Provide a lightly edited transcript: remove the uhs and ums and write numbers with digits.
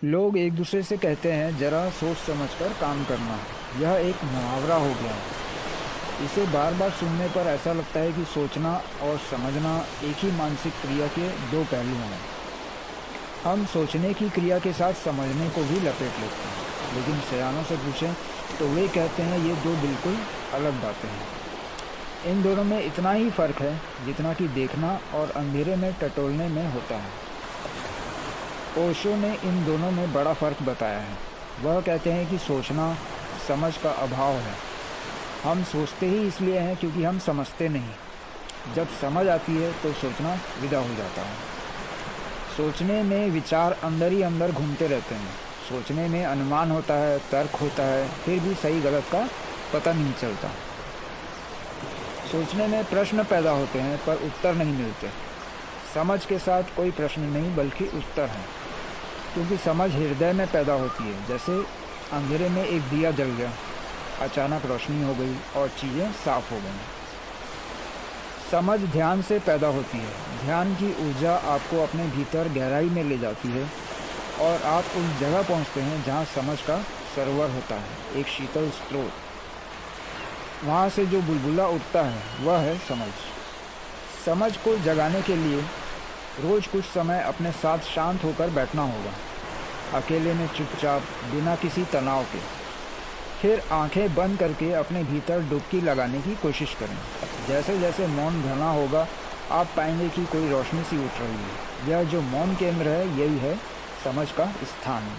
लोग एक दूसरे से कहते हैं जरा सोच समझकर काम करना। यह एक मुहावरा हो गया है। इसे बार बार सुनने पर ऐसा लगता है कि सोचना और समझना एक ही मानसिक क्रिया के दो पहलू हैं। हम सोचने की क्रिया के साथ समझने को भी लपेट लेते हैं, लेकिन सयानों से पूछें तो वे कहते हैं ये दो बिल्कुल अलग बातें हैं। इन दोनों में इतना ही फ़र्क है जितना कि देखना और अंधेरे में टटोलने में होता है। ओशो ने इन दोनों में बड़ा फ़र्क बताया है। वह कहते हैं कि सोचना समझ का अभाव है। हम सोचते ही इसलिए हैं क्योंकि हम समझते नहीं। जब समझ आती है तो सोचना विदा हो जाता है। सोचने में विचार अंदर ही अंदर घूमते रहते हैं। सोचने में अनुमान होता है, तर्क होता है, फिर भी सही गलत का पता नहीं चलता। सोचने में प्रश्न पैदा होते हैं पर उत्तर नहीं मिलते। समझ के साथ कोई प्रश्न नहीं बल्कि उत्तर है, क्योंकि समझ हृदय में पैदा होती है। जैसे अंधेरे में एक दिया जल गया, अचानक रोशनी हो गई और चीज़ें साफ हो गई। समझ ध्यान से पैदा होती है। ध्यान की ऊर्जा आपको अपने भीतर गहराई में ले जाती है और आप उस जगह पहुंचते हैं जहां समझ का सरोवर होता है, एक शीतल स्रोत। वहां से जो बुलबुला उठता है वह है समझ। समझ को जगाने के लिए रोज़ कुछ समय अपने साथ शांत होकर बैठना होगा, अकेले में चुपचाप, बिना किसी तनाव के। फिर आंखें बंद करके अपने भीतर डुबकी लगाने की कोशिश करें। जैसे जैसे मौन घना होगा आप पाएंगे कि कोई रोशनी सी उठ रही है। यह जो मौन केंद्र है यही है समझ का स्थान।